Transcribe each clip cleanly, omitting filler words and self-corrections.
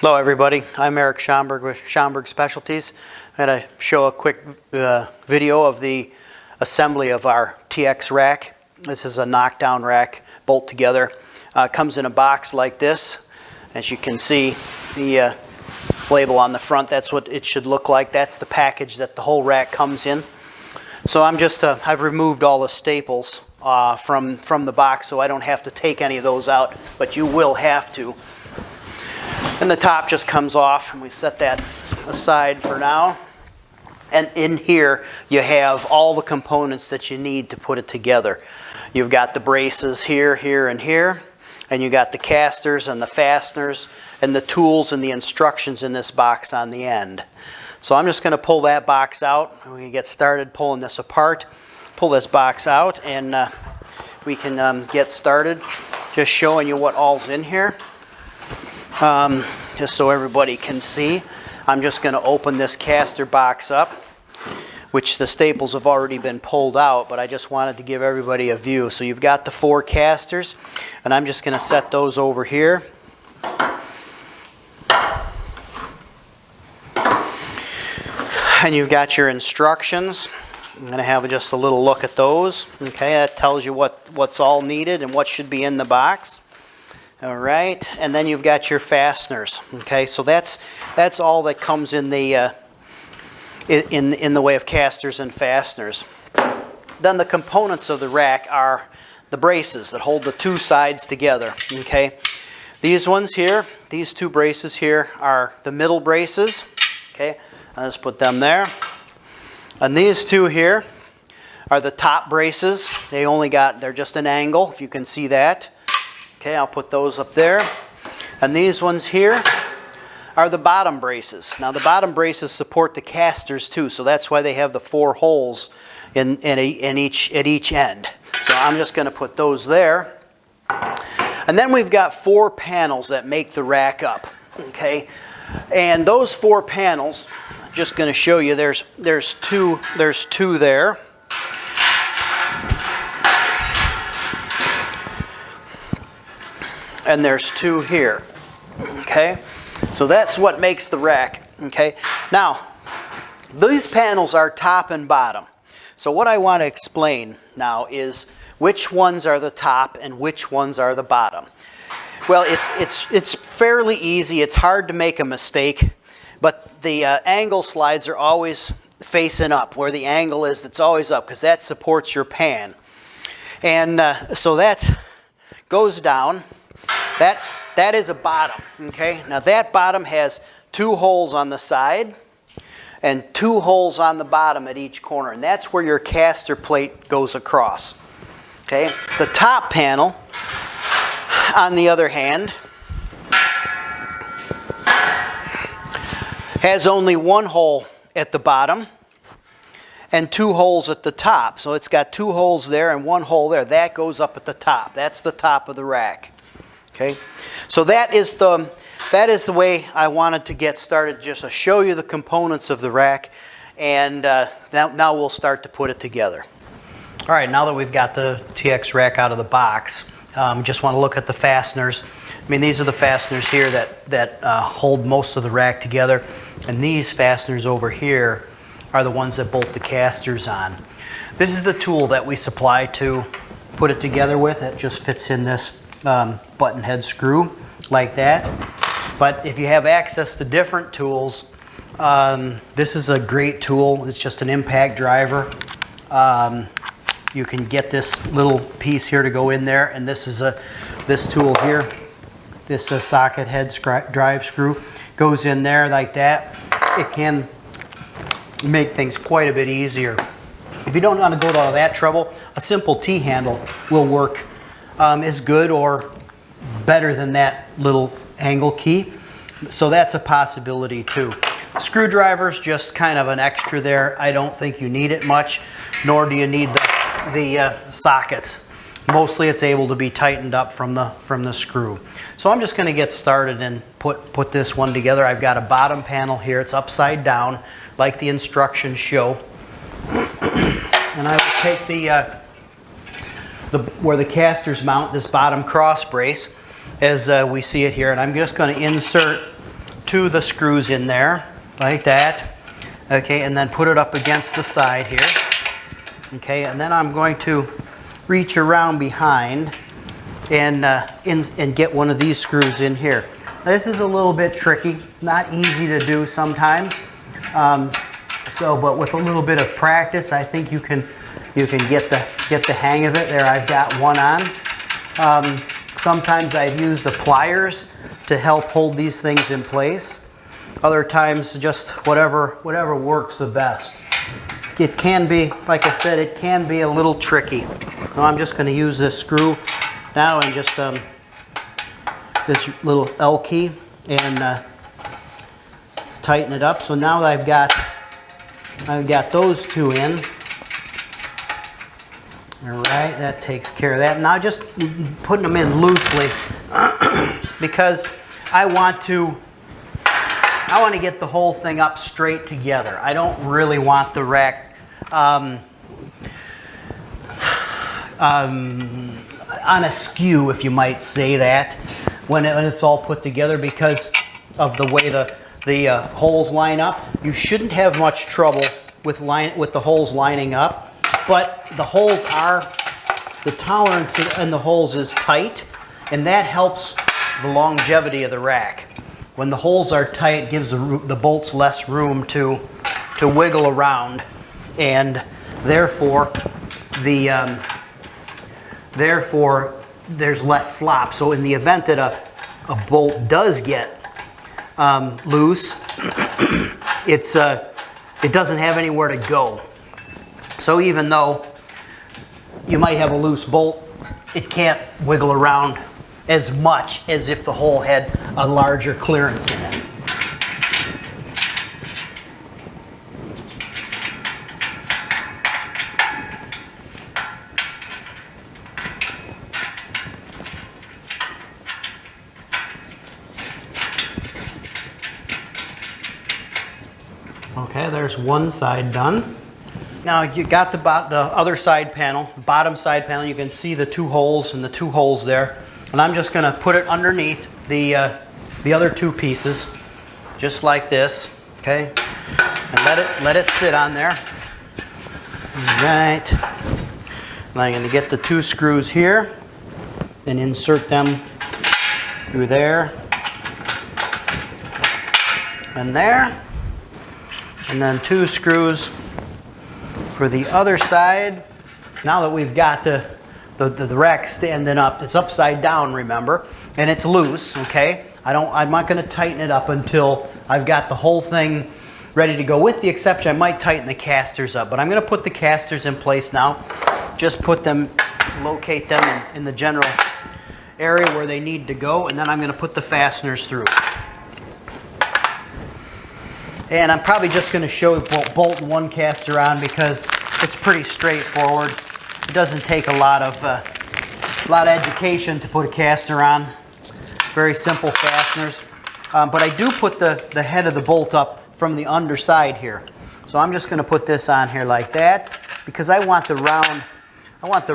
Hello everybody, I'm Eric Schaumburg with Schaumburg Specialties. I'm going to show a quick video of the assembly of our TX rack. This is a knockdown rack, bolt together. Comes in a box like this. As you can see, the label on the front, that's what it should look like. That's the package that the whole rack comes in. So I've removed all the staples from the box, so I don't have to take any of those out, but you will have to. And the top just comes off, and we set that aside for now. And in here, you have all the components that you need to put it together. You've got the braces here, here, and here. And you got the casters and the fasteners and the tools and the instructions in this box on the end. So I'm just going to pull that box out. We're going to get started pulling this apart. Pull this box out, and we can get started just showing you what all's in here. Just so everybody can see, I'm just going to open this caster box up, which the staples have already been pulled out, but I just wanted to give everybody a view. So you've got the 4 casters, and I'm just going to set those over here. And you've got your instructions. I'm going to have just a little look at those. Okay, that tells you what's all needed and what should be in the box. All right, and then you've got your fasteners. Okay, so that's all that comes in the in the way of casters and fasteners. Then the components of the rack are the braces that hold the 2 sides together. Okay, these ones here, these 2 braces here are the middle braces. Okay, I'll just put them there. And these 2 here are the top braces. They're just an angle, if you can see that. Okay, I'll put those up there. And these ones here are the bottom braces. Now the bottom braces support the casters too, so that's why they have the 4 holes at each end. So I'm just going to put those there. And then we've got 4 panels that make the rack up. Okay, and those 4 panels, I'm just going to show you. There's two there. And there's 2 here. Okay, so that's what makes the rack. Okay, now these panels are top and bottom. So what I want to explain now is which ones are the top and which ones are the bottom. Well, it's fairly easy. It's hard to make a mistake, but the angle slides are always facing up. Where the angle is, it's always up because that supports your pan. And so that goes down. That is a bottom, okay? Now that bottom has 2 holes on the side and 2 holes on the bottom at each corner, and that's where your caster plate goes across, okay? The top panel, on the other hand, has only 1 hole at the bottom and 2 holes at the top. So it's got 2 holes there and 1 hole there. That goes up at the top. That's the top of the rack. Okay, so that is the way I wanted to get started, just to show you the components of the rack, and now we'll start to put it together. All right, now that we've got the TX rack out of the box, just want to look at the fasteners. I mean, these are the fasteners here that hold most of the rack together, and these fasteners over here are the ones that bolt the casters on. This is the tool that we supply to put it together with. It just fits in this button head screw like that. But if you have access to different tools, this is a great tool. It's just an impact driver. You can get this little piece here to go in there, and this is this tool here, this socket head drive screw goes in there like that. It can make things quite a bit easier. If you don't want to go to all that trouble, a simple T-handle will work is good or better than that little angle key. So that's a possibility too. Screwdriver's just kind of an extra there. I don't think you need it much, nor do you need the sockets. Mostly it's able to be tightened up from the screw. So I'm just going to get started and put this one together. I've got a bottom panel here. It's upside down like the instructions show. And I will take where the casters mount, this bottom cross brace, as we see it here, and I'm just going to insert to the screws in there, like that. Okay, and then put it up against the side here. Okay, and then I'm going to reach around behind and get one of these screws in here. This is a little bit tricky, not easy to do sometimes. But with a little bit of practice, I think you can get the hang of it. There, I've got one on. Sometimes I've used the pliers to help hold these things in place. Other times, just whatever works the best. It can be, like I said, it can be a little tricky. So I'm just going to use this screw now and just this little L key and tighten it up. So now that I've got those two in. All right, that takes care of that. Now just putting them in loosely because I want to get the whole thing up straight together. I don't really want the rack on a skew, if you might say that, when it's all put together because of the way the holes line up. You shouldn't have much trouble with the holes lining up, but the tolerance in the holes is tight, and that helps the longevity of the rack. When the holes are tight, it gives the bolts less room to wiggle around, and therefore there's less slop. So in the event that a bolt does get loose, it doesn't have anywhere to go. So even though you might have a loose bolt, it can't wiggle around as much as if the hole had a larger clearance in it. Okay, there's one side done. Now you got the other side panel, the bottom side panel. You can see the two holes and the two holes there. And I'm just going to put it underneath the other two pieces, just like this. Okay, and let it sit on there. All right. And I'm going to get the two screws here and insert them through there and there. And then two screws for the other side. Now that we've got the rack standing up, it's upside down, remember, and it's loose, okay? I'm not going to tighten it up until I've got the whole thing ready to go, with the exception I might tighten the casters up, but I'm going to put the casters in place now. Just locate them in the general area where they need to go, and then I'm going to put the fasteners through. And I'm probably just going to show bolting one caster on because it's pretty straightforward. It doesn't take a lot of education to put a caster on. Very simple fasteners. But I do put the head of the bolt up from the underside here. So I'm just going to put this on here like that because I want the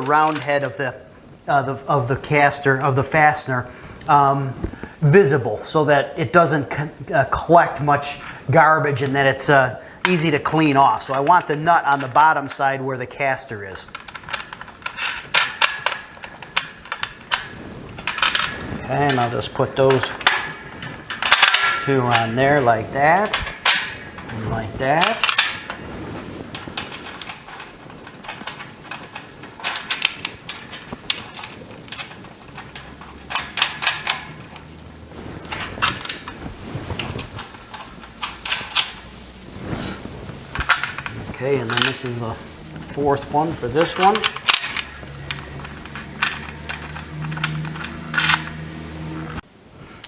round head of the caster, of the fastener, visible so that it doesn't collect much garbage and that it's easy to clean off. So I want the nut on the bottom side where the caster is. Okay, and I'll just put those two on there like that and like that. Okay, and then this is the fourth one for this one.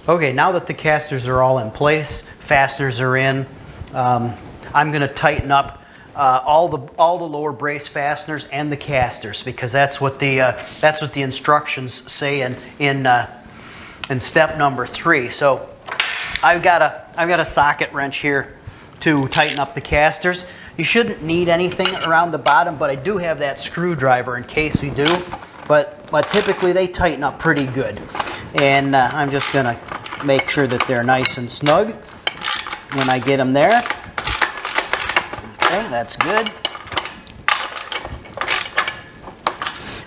Okay, now that the casters are all in place, fasteners are in, I'm going to tighten up all the lower brace fasteners and the casters because that's what the instructions say in step number 3. So I've got a socket wrench here to tighten up the casters. You shouldn't need anything around the bottom, but I do have that screwdriver in case you do. But typically they tighten up pretty good. And I'm just going to make sure that they're nice and snug. when I get them there. Okay, that's good.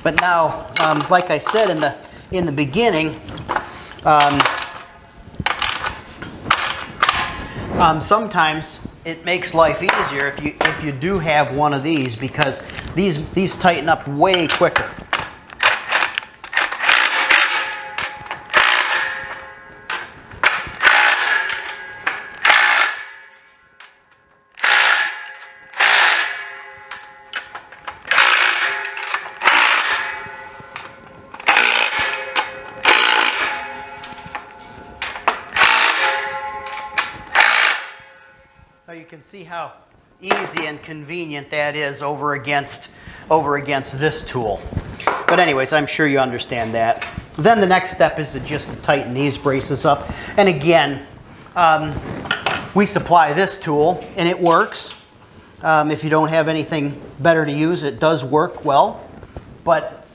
But now, like I said in the beginning, sometimes it makes life easier if you do have one of these, because these tighten up way quicker. You can see how easy and convenient that is over against this tool. But anyways, I'm sure you understand that. Then the next step is just to tighten these braces up. And again, we supply this tool and it works. If you don't have anything better to use, it does work well. But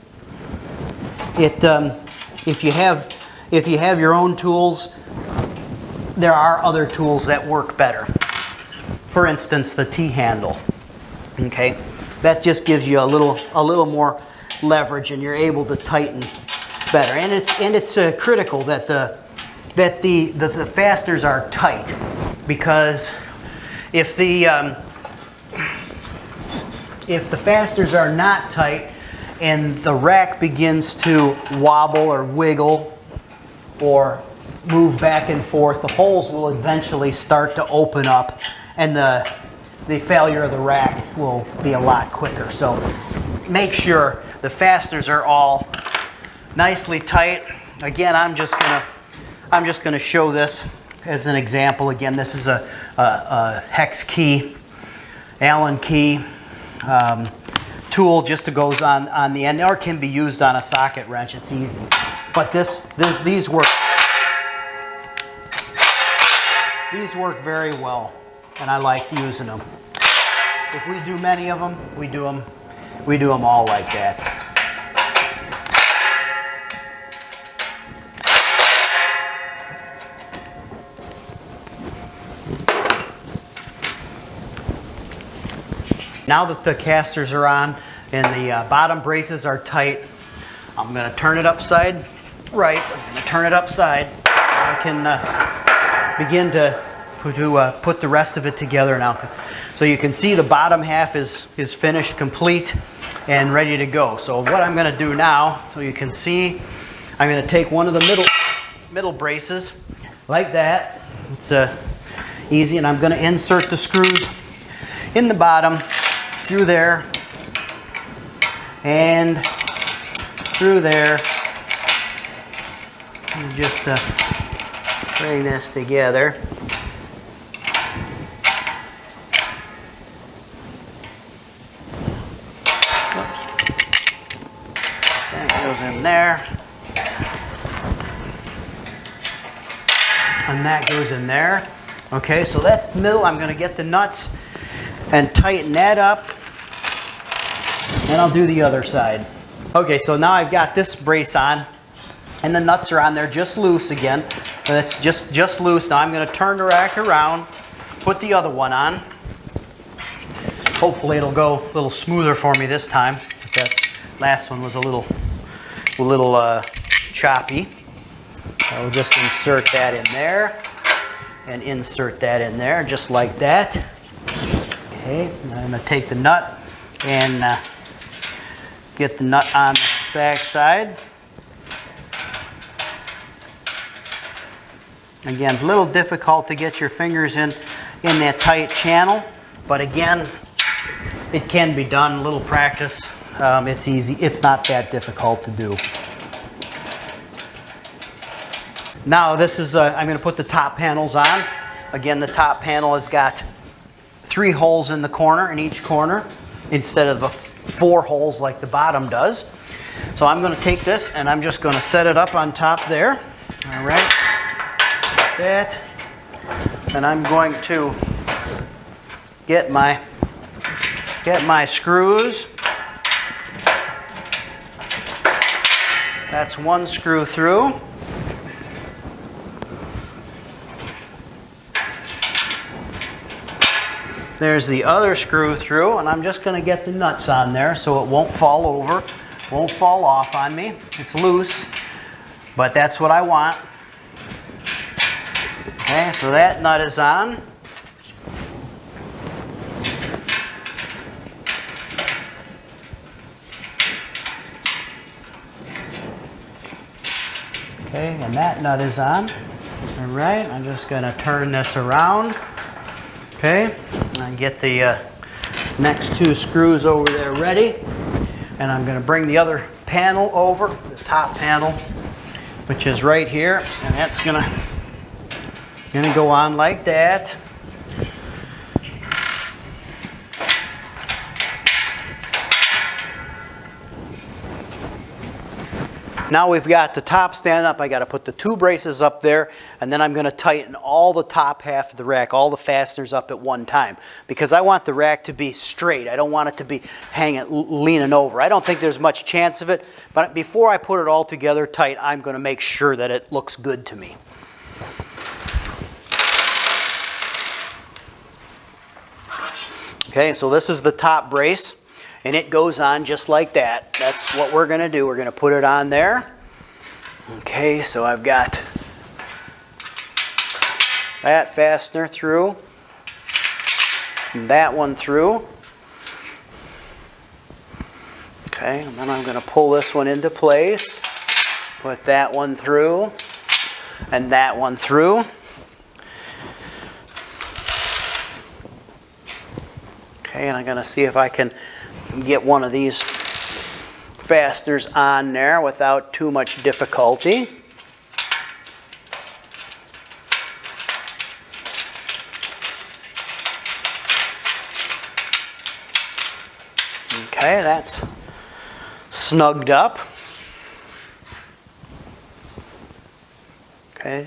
if you have your own tools, there are other tools that work better. For instance, the T-handle. Okay, that just gives you a little more leverage, and you're able to tighten better. And it's critical that the fasteners are tight, because if the fasteners are not tight and the rack begins to wobble or wiggle or move back and forth, the holes will eventually start to open up, and the failure of the rack will be a lot quicker. So make sure the fasteners are all nicely tight. Again, I'm just gonna show this as an example. Again, this is a hex key, Allen key tool, just to goes on the end, or can be used on a socket wrench. It's easy. But these work very well, and I like using them. If we do many of them, we do them all like that. Now that the casters are on and the bottom braces are tight, I'm going to turn it upside right. I'm going to turn it upside. I can begin to put the rest of it together now. So you can see the bottom half is finished, complete, and ready to go. So what I'm going to do now, so you can see, I'm going to take one of the middle braces like that. It's easy, and I'm going to insert the screws in the bottom, through there, and through there. And just bring this together. In there, and that goes in there. Okay, so that's the middle. I'm going to get the nuts and tighten that up, and I'll do the other side. Okay, so now I've got this brace on, and the nuts are on there just loose again. So that's just loose. Now I'm going to turn the rack around, put the other one on. Hopefully it'll go a little smoother for me this time. That last one was a little choppy. I'll just insert that in there and insert that in there just like that. Okay, I'm going to take the nut and get the nut on the back side. Again, a little difficult to get your fingers in that tight channel, but again, it can be done. A little practice. It's easy. It's not that difficult to do. Now this is, I'm going to put the top panels on. Again, the top panel has got 3 holes in the corner, in each corner, instead of the 4 holes like the bottom does. So I'm going to take this and I'm just going to set it up on top there. All right, like that. And I'm going to get my screws. That's one screw through. There's the other screw through, and I'm just going to get the nuts on there so it won't fall over, won't fall off on me. It's loose, but that's what I want. Okay, so that nut is on. Okay, and that nut is on. All right, I'm just going to turn this around. Okay, and get the next two screws over there ready. And I'm going to bring the other panel over, the top panel, which is right here. And that's going to go on like that. Now we've got the top stand up. I got to put the two braces up there, and then I'm going to tighten all the top half of the rack, all the fasteners up at one time, because I want the rack to be straight. I don't want it to be hanging, leaning over. I don't think there's much chance of it, but before I put it all together tight, I'm going to make sure that it looks good to me. Okay, so this is the top brace. And it goes on just like that. That's what we're going to do. We're going to put it on there. Okay, so I've got that fastener through, and that one through. Okay, and then I'm going to pull this one into place, put that one through, and that one through. Okay, and I'm going to see if I can get one of these fasteners on there without too much difficulty. Okay, that's snugged up. Okay.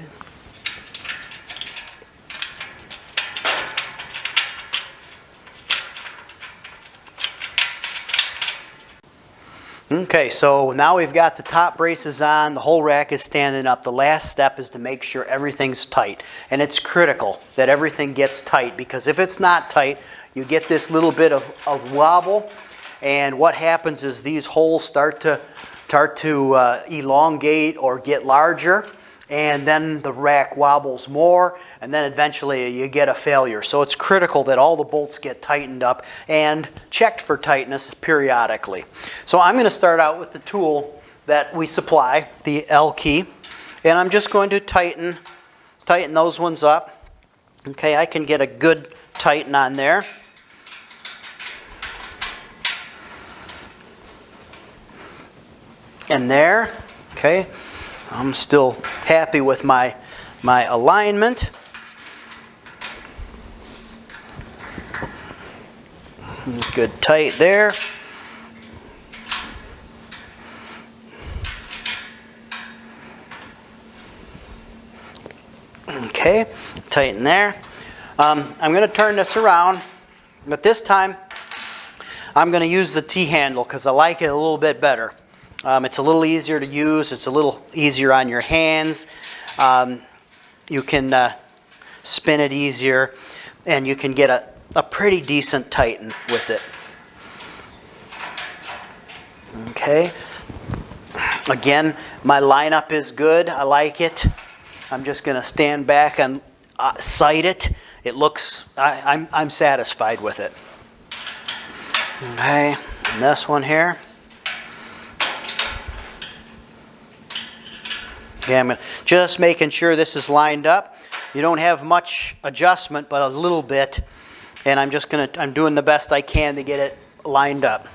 Okay, so now we've got the top braces on, the whole rack is standing up. The last step is to make sure everything's tight. And it's critical that everything gets tight, because if it's not tight, you get this little bit of wobble, and what happens is these holes start to elongate or get larger, and then the rack wobbles more, and then eventually you get a failure. So it's critical that all the bolts get tightened up and checked for tightness periodically. So I'm going to start out with the tool that we supply, the L key, and I'm just going to tighten those ones up. Okay, I can get a good tighten on there. And there, okay. I'm still happy with my alignment. Good tight there. Okay, tighten there. I'm going to turn this around, but this time I'm going to use the T-handle because I like it a little bit better. It's a little easier to use. It's a little easier on your hands. You can spin it easier, and you can get a pretty decent tighten with it. Okay. Again, my lineup is good. I like it. I'm just going to stand back and sight it. It looks, I'm satisfied with it. Okay, and this one here. Okay, I'm just making sure this is lined up. You don't have much adjustment, but a little bit. And I'm doing the best I can to get it lined up.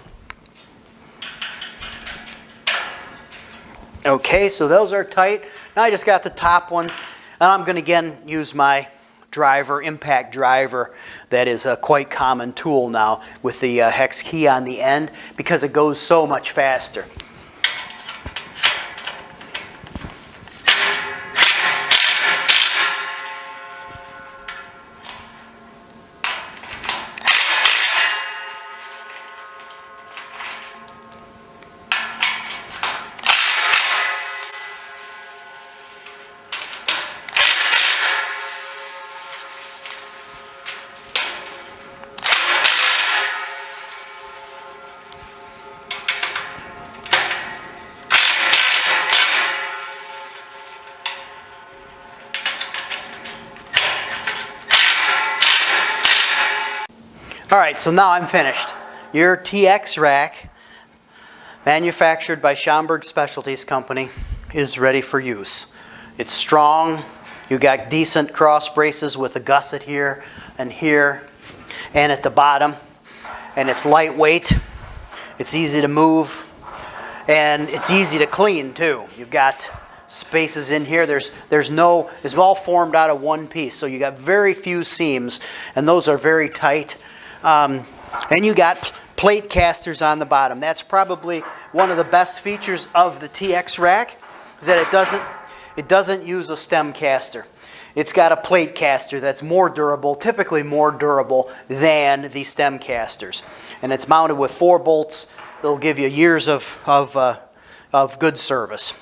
Okay, so those are tight. Now I just got the top ones. And I'm going to again use my driver, impact driver. That is a quite common tool now with the hex key on the end because it goes so much faster. All right, so now I'm finished. Your TX rack, manufactured by Schaumburg Specialties Company, is ready for use. It's strong. You got decent cross braces with a gusset here and at the bottom. And it's lightweight. It's easy to move. And it's easy to clean too. You've got spaces in here. It's all formed out of one piece. So you got very few seams, and those are very tight. And you got plate casters on the bottom. That's probably one of the best features of the TX rack, is that it doesn't use a stem caster. It's got a plate caster that's more durable, typically more durable than the stem casters. And it's mounted with 4 bolts that'll give you years of good service.